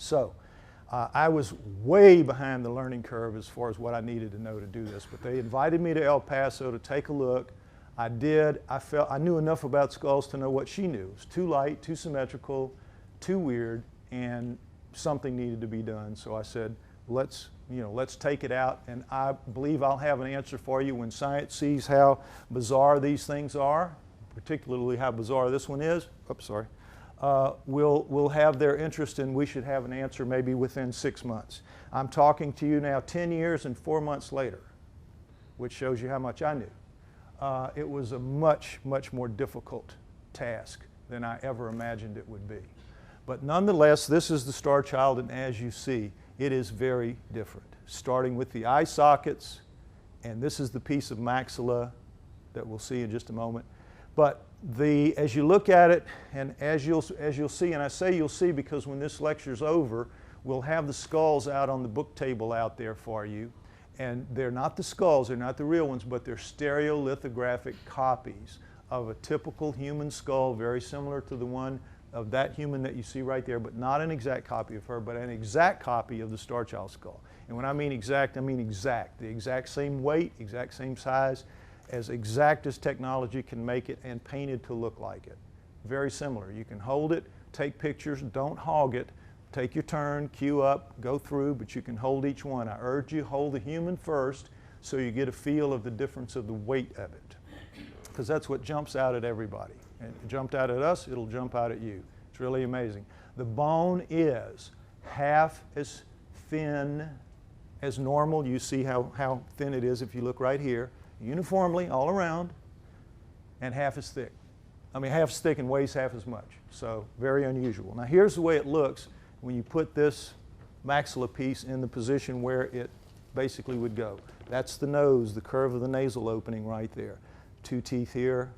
So I was way behind the learning curve as far as what I needed to know to do this, but they invited me to El Paso to take a look. I did. I knew enough about skulls to know what she knew. It was too light, too symmetrical, too weird, and something needed to be done. So I said, let's take it out, and I believe I'll have an answer for you when science sees how bizarre these things are, particularly how bizarre this one is. Oops, sorry. We'll have their interest, and we should have an answer maybe within 6 months. I'm talking to you now 10 years and 4 months later, which shows you how much I knew. It was a much, much more difficult task than I ever imagined it would be. But nonetheless, this is the Starchild, and as you see, it is very different. Starting with the eye sockets, and this is the piece of maxilla that we'll see in just a moment. But as you look at it, and as you'll see, and I say you'll see because when this lecture's over, we'll have the skulls out on the book table out there for you. And they're not the skulls, they're not the real ones, but they're stereolithographic copies of a typical human skull, very similar to the one of that human that you see right there, but not an exact copy of her, but an exact copy of the Starchild skull. And when I mean exact, I mean exact. The exact same weight, exact same size, as exact as technology can make it, and painted to look like it. Very similar. You can hold it, take pictures, don't hog it, take your turn, queue up, go through, but you can hold each one. I urge you, hold the human first so you get a feel of the difference of the weight of it, because that's what jumps out at everybody. And it jumped out at us, it'll jump out at you. It's really amazing. The bone is half as thin as normal. You see how thin it is if you look right here, uniformly all around, and half as thick. I mean, half as thick and weighs half as much. So very unusual. Now here's the way it looks when you put this maxilla piece in the position where it basically would go. That's the nose, the curve of the nasal opening right there. 2 teeth here.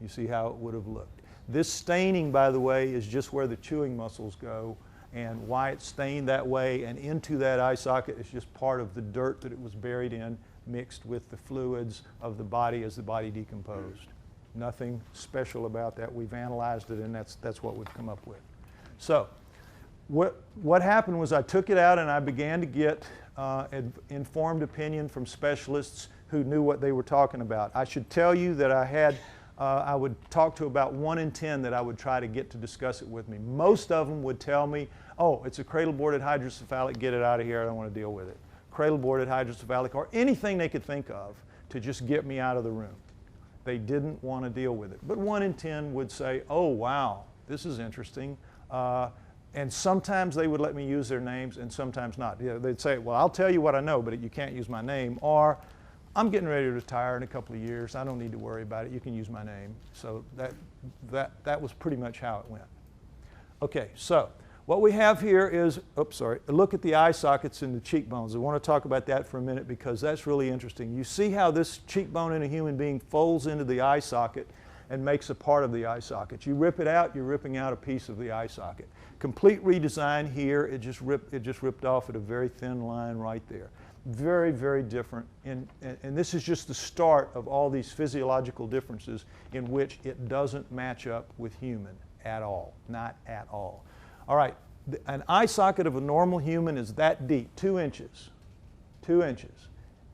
You see how it would have looked. This staining, by the way, is just where the chewing muscles go, and why it's stained that way and into that eye socket is just part of the dirt that it was buried in, mixed with the fluids of the body as the body decomposed. Nothing special about that. We've analyzed it, and that's what we've come up with. So what happened was I took it out and I began to get informed opinion from specialists who knew what they were talking about. I should tell you that I would talk to about 1 in 10 that I would try to get to discuss it with me. Most of them would tell me, oh, it's a cradle-boarded hydrocephalic, get it out of here, I don't want to deal with it. Cradle-boarded hydrocephalic, or anything they could think of to just get me out of the room. They didn't want to deal with it. But 1 in 10 would say, oh, wow, this is interesting. And sometimes they would let me use their names and sometimes not. You know, they'd say, well, I'll tell you what I know, but you can't use my name. Or, I'm getting ready to retire in a couple of years. I don't need to worry about it. You can use my name. So that was pretty much how it went. Okay, so what we have here is, oops, sorry, a look at the eye sockets and the cheekbones. I want to talk about that for a minute because that's really interesting. You see how this cheekbone in a human being folds into the eye socket and makes a part of the eye socket. You rip it out, you're ripping out a piece of the eye socket. Complete redesign here. It just ripped off at a very thin line right there. Very, very different. And this is just the start of all these physiological differences in which it doesn't match up with human at all. Not at all. All right, an eye socket of a normal human is that deep, 2 inches. 2 inches.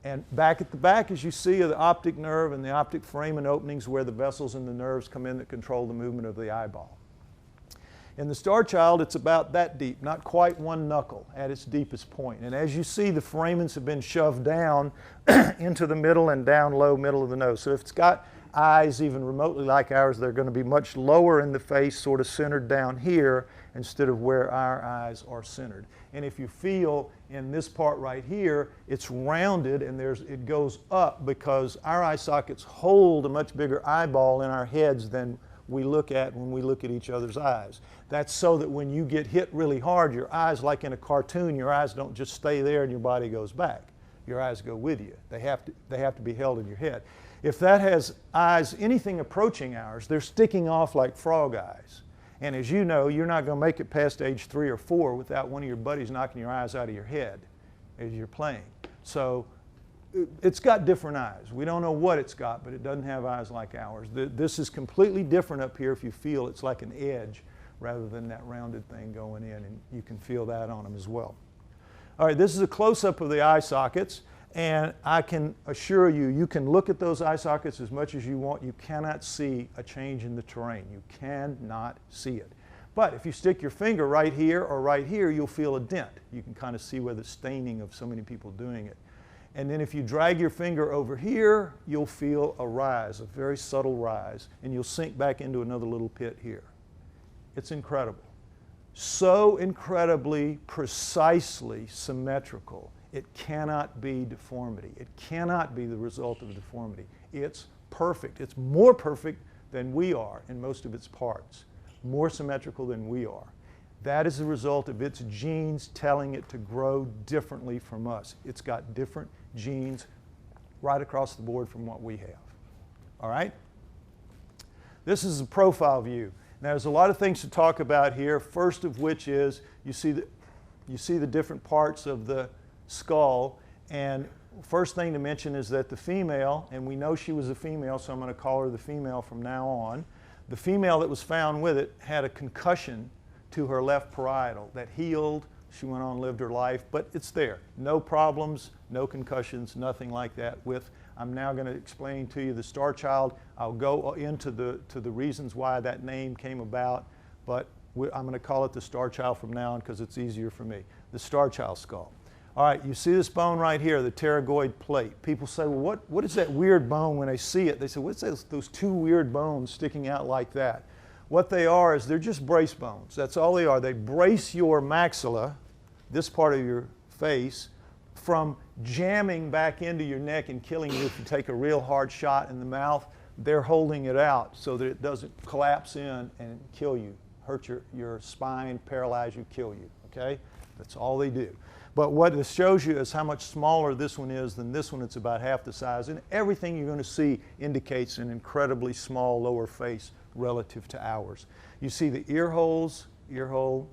And back at the back, as you see, are the optic nerve and the optic frame and openings where the vessels and the nerves come in that control the movement of the eyeball. In the Starchild, it's about that deep, not quite 1 knuckle at its deepest point. And as you see, the foramens have been shoved down into the middle and down low middle of the nose. So if it's got eyes even remotely like ours, they're going to be much lower in the face, sort of centered down here, instead of where our eyes are centered. And if you feel in this part right here, it's rounded and it goes up because our eye sockets hold a much bigger eyeball in our heads than we look at when we look at each other's eyes. That's so that when you get hit really hard, your eyes, like in a cartoon, your eyes don't just stay there and your body goes back. Your eyes go with you. They have to be held in your head. If that has eyes anything approaching ours, they're sticking off like frog eyes. And as you know, you're not going to make it past age 3 or 4 without one of your buddies knocking your eyes out of your head as you're playing. So it's got different eyes. We don't know what it's got, but it doesn't have eyes like ours. This is completely different up here if you feel it's like an edge rather than that rounded thing going in, and you can feel that on them as well. All right, this is a close-up of the eye sockets, and I can assure you, you can look at those eye sockets as much as you want. You cannot see a change in the terrain. You cannot see it. But if you stick your finger right here or right here, you'll feel a dent. You can kind of see where the staining of so many people doing it. And then if you drag your finger over here, you'll feel a rise, a very subtle rise, and you'll sink back into another little pit here. It's incredible. So incredibly, precisely symmetrical. It cannot be deformity. It cannot be the result of a deformity. It's perfect. It's more perfect than we are in most of its parts, more symmetrical than we are. That is the result of its genes telling it to grow differently from us. It's got different genes right across the board from what we have. All right? This is a profile view. Now, there's a lot of things to talk about here, first of which is you see the different parts of the skull, and first thing to mention is that the female, and we know she was a female, so I'm going to call her the female from now on, the female that was found with it had a concussion to her left parietal that healed. She went on and lived her life, but it's there. No problems, no concussions, nothing like that with. I'm now going to explain to you the Starchild. I'll go into the reasons why that name came about, but I'm going to call it the Starchild from now on because it's easier for me. The Starchild skull. All right, you see this bone right here, the pterygoid plate. People say, well, what is that weird bone when they see it? They say, what's those two weird bones sticking out like that? What they are is they're just brace bones. That's all they are. They brace your maxilla, this part of your face, from jamming back into your neck and killing you if you take a real hard shot in the mouth. They're holding it out so that it doesn't collapse in and kill you, hurt your spine, paralyze you, kill you, okay? That's all they do. But what this shows you is how much smaller this one is than this one. It's about half the size, and everything you're going to see indicates an incredibly small lower face relative to ours. You see the ear holes, ear hole.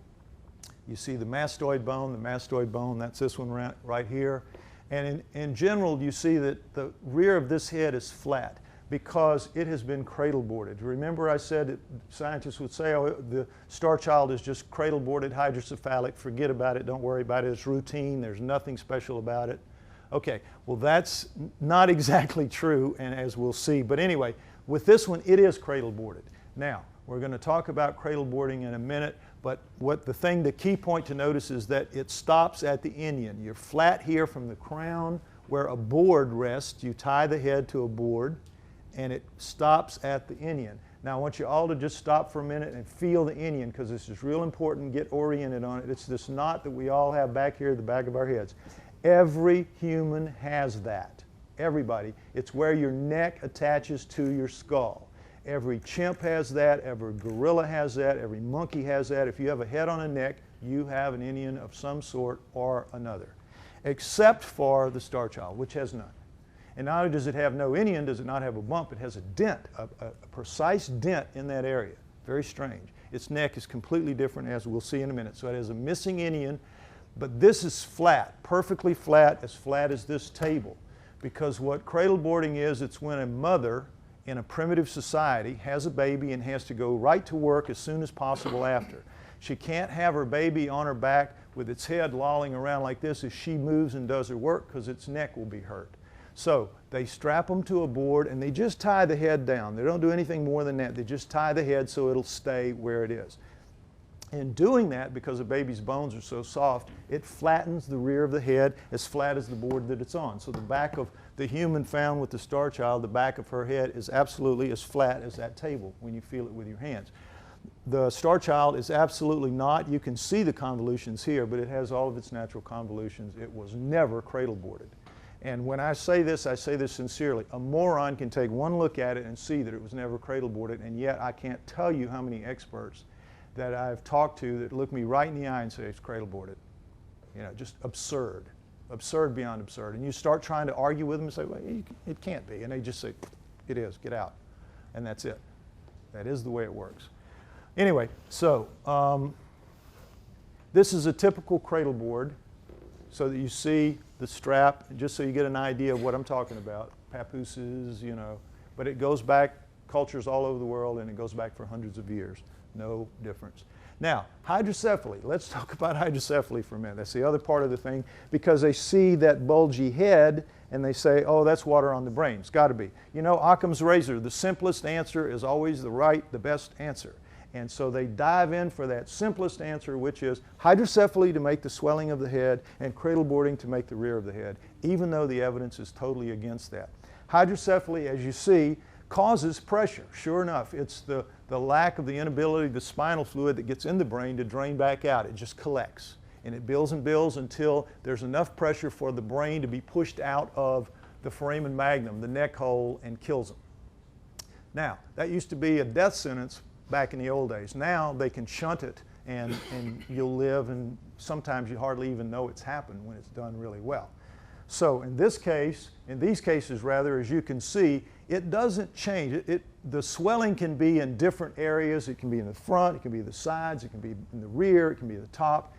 You see the mastoid bone, that's this one right here. And in general, you see that the rear of this head is flat because it has been cradle boarded. Remember I said that scientists would say, oh, the Starchild is just cradle boarded hydrocephalic, forget about it, don't worry about it, it's routine, there's nothing special about it. Okay, well that's not exactly true, and as we'll see, but anyway, with this one it is cradle boarded. Now, we're going to talk about cradle boarding in a minute, but the key point to notice is that it stops at the inion. You're flat here from the crown where a board rests. You tie the head to a board, and it stops at the inion. Now, I want you all to just stop for a minute and feel the inion, because this is real important. Get oriented on it. It's this knot that we all have back here at the back of our heads. Every human has that. Everybody. It's where your neck attaches to your skull. Every chimp has that, every gorilla has that, every monkey has that. If you have a head on a neck, you have an inion of some sort or another, except for the Starchild, which has none. And not only does it have no inion, does it not have a bump, it has a dent, a precise dent in that area. Very strange. Its neck is completely different, as we'll see in a minute. So it has a missing inion, but this is flat, perfectly flat as this table. Because what cradle boarding is, it's when a mother in a primitive society has a baby and has to go right to work as soon as possible after. She can't have her baby on her back with its head lolling around like this as she moves and does her work, because its neck will be hurt. So they strap them to a board and they just tie the head down. They don't do anything more than that. They just tie the head so it'll stay where it is. In doing that, because a baby's bones are so soft, it flattens the rear of the head as flat as the board that it's on. So the back of the human found with the Starchild, the back of her head is absolutely as flat as that table when you feel it with your hands. The Starchild is absolutely not. You can see the convolutions here, but it has all of its natural convolutions. It was never cradle boarded. And when I say this sincerely. A moron can take one look at it and see that it was never cradle boarded, and yet I can't tell you how many experts that I've talked to that look me right in the eye and say it's cradle boarded. You know, just absurd. Absurd beyond absurd. And you start trying to argue with them and say, well, it can't be. And they just say, it is, get out. And that's it. That is the way it works. Anyway, so this is a typical cradle board, so that you see the strap, just so you get an idea of what I'm talking about. Papooses, you know. But it goes back cultures all over the world, and it goes back for hundreds of years. No difference. Now, hydrocephaly. Let's talk about hydrocephaly for a minute. That's the other part of the thing, because they see that bulgy head and they say, oh, that's water on the brain. It's got to be. You know, Occam's razor, the simplest answer is always the best answer. And so they dive in for that simplest answer, which is hydrocephaly to make the swelling of the head and cradle boarding to make the rear of the head, even though the evidence is totally against that. Hydrocephaly, as you see, causes pressure. Sure enough, it's the lack of the inability of the spinal fluid that gets in the brain to drain back out. It just collects. And it builds and builds until there's enough pressure for the brain to be pushed out of the foramen magnum, the neck hole, and kills them. Now, that used to be a death sentence back in the old days. Now they can shunt it and you'll live, and sometimes you hardly even know it's happened when it's done really well. So in this case, in these cases rather, as you can see, it doesn't change. The swelling can be in different areas. It can be in the front, it can be the sides, it can be in the rear, it can be the top.